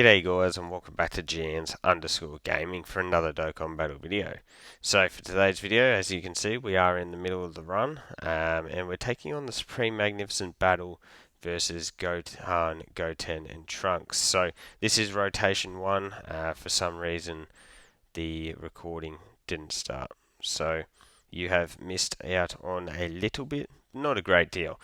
G'day guys and welcome back to Jans_gaming for another Dokkan battle video. So for today's video, as you can see, we are in the middle of the run and we're taking on the Supreme Magnificent Battle versus Gohan, Goten and Trunks. So this is rotation 1. For some reason the recording didn't start. So you have missed out on a little bit, not a great deal.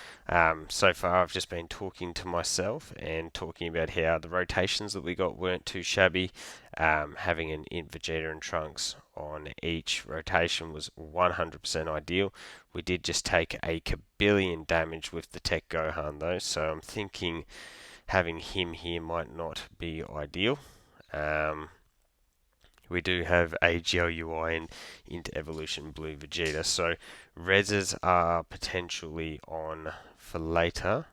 So far I've just been talking to myself and talking about how the rotations that we got weren't too shabby. Having an Int Vegeta and Trunks on each rotation was 100% ideal. We did just take a kabillion damage with the Tech Gohan though, so I'm thinking having him here might not be ideal. We do have a GLUI and into Evolution Blue Vegeta, so reses are potentially on for later.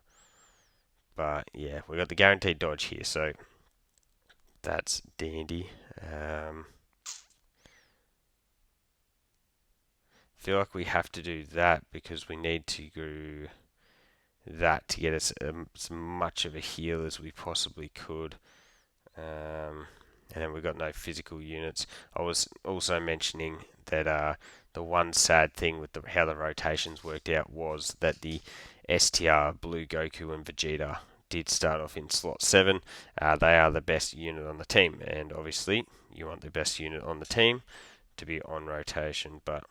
But yeah, we got the guaranteed dodge here, so that's dandy. Feel like we have to do that because we need to go that to get us as much of a heal as we possibly could. And then we've got no physical units. I was also mentioning that the one sad thing with how the rotations worked out was that the STR, Blue Goku and Vegeta did start off in slot 7. They are the best unit on the team, and obviously you want the best unit on the team to be on rotation, but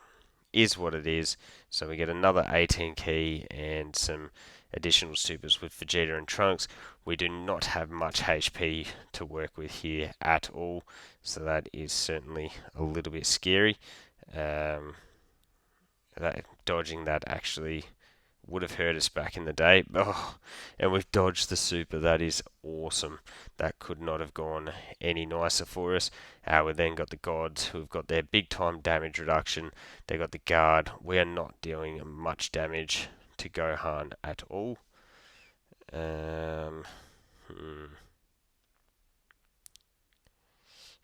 is what it is. So we get another 18 key and some additional supers with Vegeta and Trunks. We do not have much HP to work with here at all, so that is certainly a little bit scary. Dodging that actually would have hurt us back in the day. Oh, and we've dodged the super. That is awesome. That could not have gone any nicer for us. We then got the gods who've got their big time damage reduction. They got the guard. We are not dealing much damage to Gohan at all.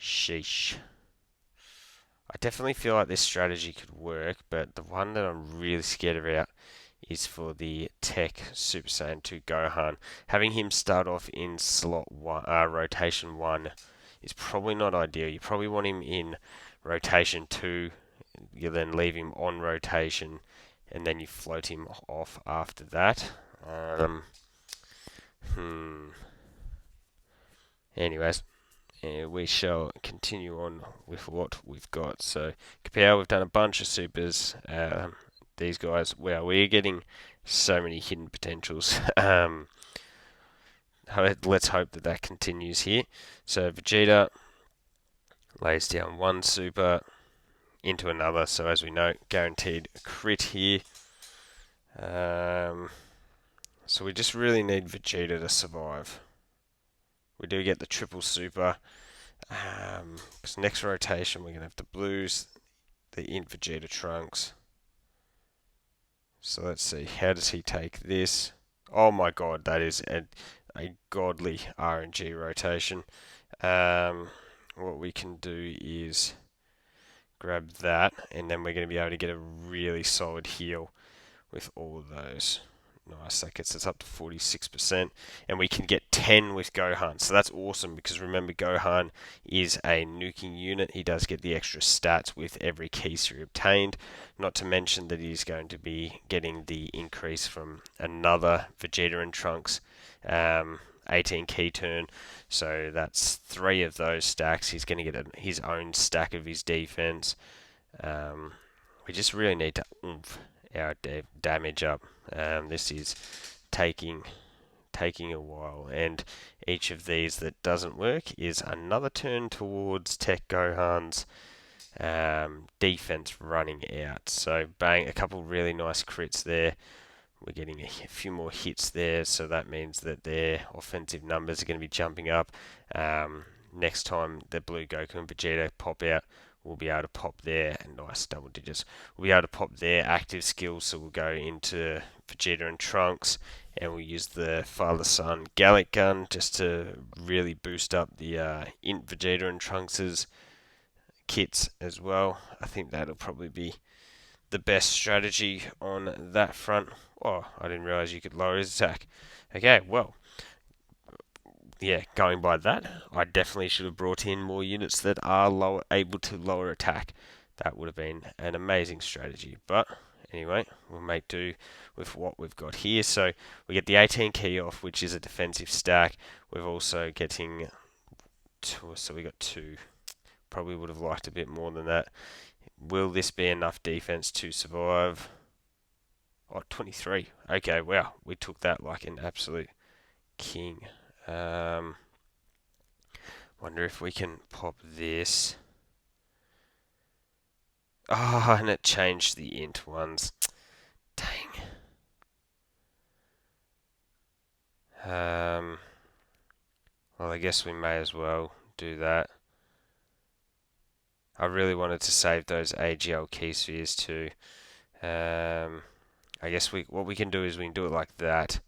Sheesh. I definitely feel like this strategy could work, but the one that I'm really scared about is for the Tech Super Saiyan 2 Gohan. Having him start off in slot 1, rotation 1 is probably not ideal. You probably want him in rotation 2, you then leave him on rotation, and then you float him off after that. Anyways, we shall continue on with what we've got. So, Kapow, we've done a bunch of supers. These guys, wow, we're getting so many hidden potentials. Let's hope that that continues here. So, Vegeta lays down one super into another. So, as we know, guaranteed crit here. So, we just really need Vegeta to survive. We do get the triple super. Because next rotation we're going to have the blues, the Int Vegeta Trunks. So let's see, how does he take this? Oh my god, that is a godly RNG rotation. What we can do is grab that, and then we're going to be able to get a really solid heal with all of those. Nice, that gets us up to 46%, and we can get 10 with Gohan, so that's awesome because remember Gohan is a nuking unit. He does get the extra stats with every key series obtained, not to mention that he's going to be getting the increase from another Vegeta and Trunks 18 key turn, so that's 3 of those stacks. He's going to get his own stack of his defense. We just really need to oomph our damage up. This is taking a while, and each of these that doesn't work is another turn towards Tech Gohan's defense running out. So bang, a couple really nice crits there. We're getting a few more hits there, so that means that their offensive numbers are going to be jumping up. Next time the Blue Goku and Vegeta pop out, we'll be able to pop their nice double digits. We'll be able to pop their active skills, so we'll go into Vegeta and Trunks, and we'll use the father-son Gallic gun just to really boost up the Int Vegeta and Trunks' kits as well. I think that'll probably be the best strategy on that front. Oh, I didn't realize you could lower his attack. Okay, well, yeah, going by that, I definitely should have brought in more units that are able to lower attack. That would have been an amazing strategy. But anyway, we'll make do with what we've got here. So we get the 18 key off, which is a defensive stack. We're also getting two, so we got two. Probably would have liked a bit more than that. Will this be enough defense to survive? Oh, 23. Okay, wow, we took that like an absolute king. Um, Wonder if we can pop this. Oh, and it changed the int ones. Dang. Well, I guess we may as well do that. I really wanted to save those AGL key spheres too. I guess what we can do is we can do it like that,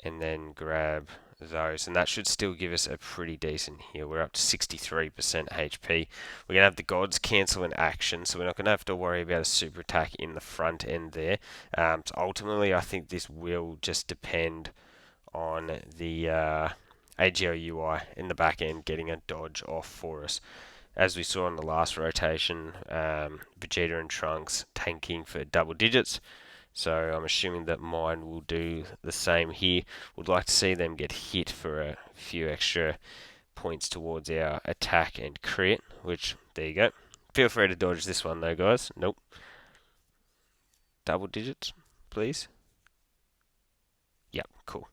and then grab those, and that should still give us a pretty decent heal. We're up to 63% HP. We're going to have the gods cancel an action, so we're not going to have to worry about a super attack in the front end there. So ultimately, I think this will just depend on the AGO UI in the back end getting a dodge off for us. As we saw in the last rotation, Vegeta and Trunks tanking for double digits. So I'm assuming that mine will do the same here. Would like to see them get hit for a few extra points towards our attack and crit, which, there you go. Feel free to dodge this one though, guys. Nope. Double digits, please. Yep, cool.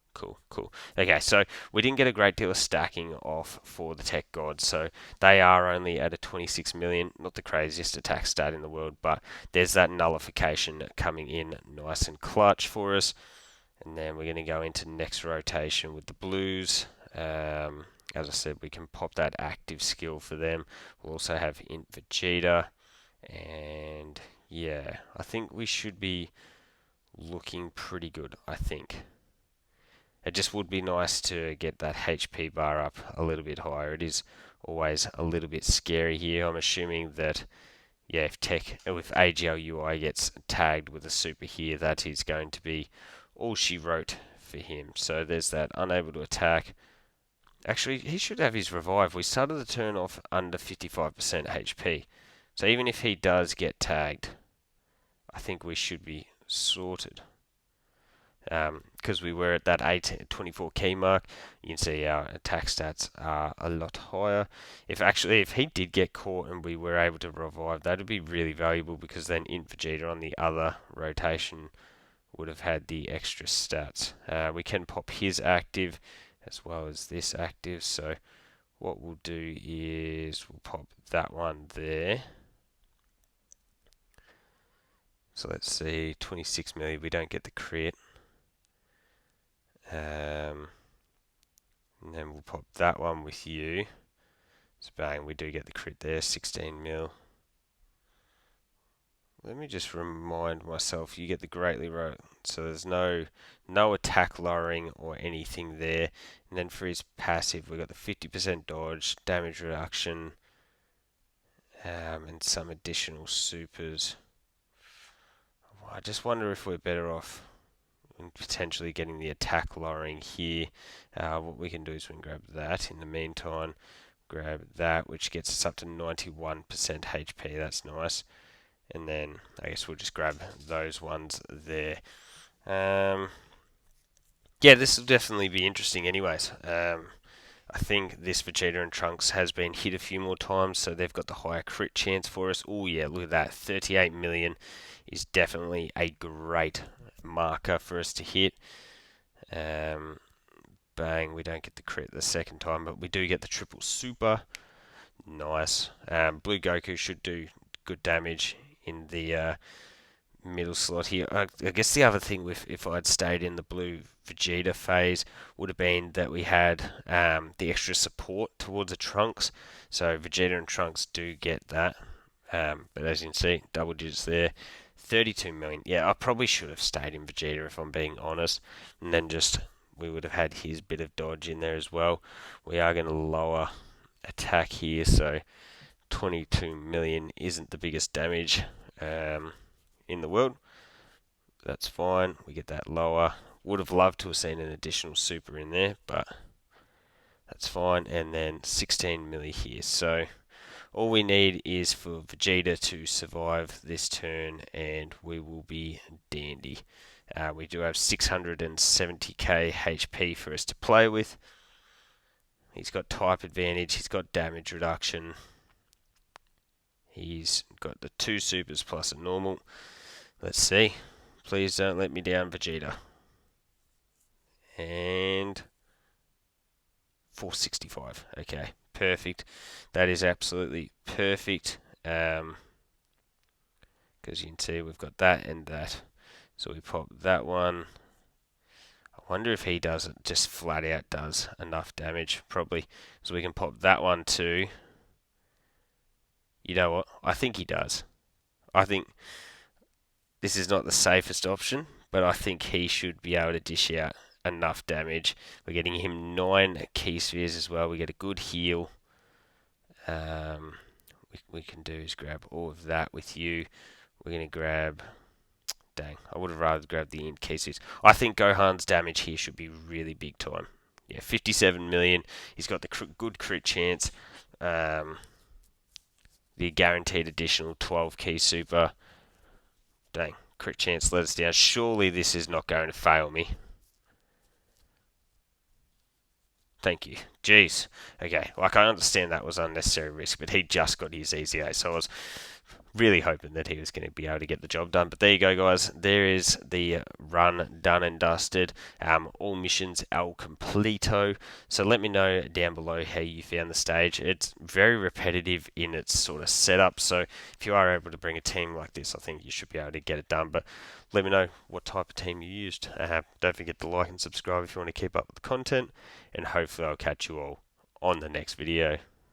Okay, so we didn't get a great deal of stacking off for the tech gods, so they are only at a 26 million, not the craziest attack stat in the world, but there's that nullification coming in nice and clutch for us. And then we're going to go into next rotation with the blues. As I said, we can pop that active skill for them. We'll also have Int Vegeta, and yeah, I think we should be looking pretty good, I think. It just would be nice to get that HP bar up a little bit higher. It is always a little bit scary here. I'm assuming that, yeah, if AGL UI gets tagged with a super here, that is going to be all she wrote for him. So there's that unable to attack. Actually, he should have his revive. We started the turn off under 55% HP. So even if he does get tagged, I think we should be sorted. Because we were at that 24 key mark, you can see our attack stats are a lot higher. If he did get caught and we were able to revive, that would be really valuable, because then Int Vegeta on the other rotation would have had the extra stats. We can pop his active as well as this active, so what we'll do is we'll pop that one there. So let's see, 26 million, we don't get the crit. And then we'll pop that one with you. So bang, we do get the crit there, 16 mil. Let me just remind myself, you get the greatly wrote, so there's no attack lowering or anything there. And then for his passive, we got the 50% dodge, damage reduction, and some additional supers. I just wonder if we're better off potentially getting the attack lowering here. What we can do is we can grab that in the meantime, grab that, which gets us up to 91% HP. That's nice. And then I guess we'll just grab those ones there. Yeah, this will definitely be interesting anyways. I think this Vegeta and Trunks has been hit a few more times, so they've got the higher crit chance for us. Oh yeah, look at that. 38 million is definitely a great marker for us to hit. Bang, we don't get the crit the second time, but we do get the triple super. Nice. Blue Goku should do good damage in the middle slot here. I guess the other thing with if I'd stayed in the blue Vegeta phase would have been that we had the extra support towards the Trunks. So Vegeta and Trunks do get that. But as you can see, double digits there. 32 million. Yeah, I probably should have stayed in Vegeta if I'm being honest. And then we would have had his bit of dodge in there as well. We are going to lower attack here, so 22 million isn't the biggest damage in the world. That's fine. We get that lower. Would have loved to have seen an additional super in there, but That's fine. And then 16 milli here. So all we need is for Vegeta to survive this turn, and we will be dandy. We do have 670k HP for us to play with. He's got type advantage, he's got damage reduction, he's got the 2 supers plus a normal. Let's see. Please don't let me down, Vegeta. And 465. Okay, perfect. That is absolutely perfect. Because you can see we've got that and that. So we pop that one. I wonder if he does it, just flat out does enough damage, probably. So we can pop that one too. You know what? I think he does. I think this is not the safest option, but I think he should be able to dish out enough damage. We're getting him 9 key spheres as well. We get a good heal. We can do is grab all of that with you. We're going to grab... Dang, I would have rather grabbed the int key spheres. I think Gohan's damage here should be really big time. Yeah, 57 million. He's got the good crit chance. The guaranteed additional 12 key super. Dang, crit chance let us down. Surely this is not going to fail me. Thank you. Jeez. Okay, like I understand that was unnecessary risk, but he just got his easy A, so I was really hoping that he was going to be able to get the job done. But there you go, guys. There is the run done and dusted. All missions el completo. So let me know down below how you found the stage. It's very repetitive in its sort of setup. So if you are able to bring a team like this, I think you should be able to get it done. But let me know what type of team you used. Don't forget to like and subscribe if you want to keep up with the content. And hopefully I'll catch you all on the next video.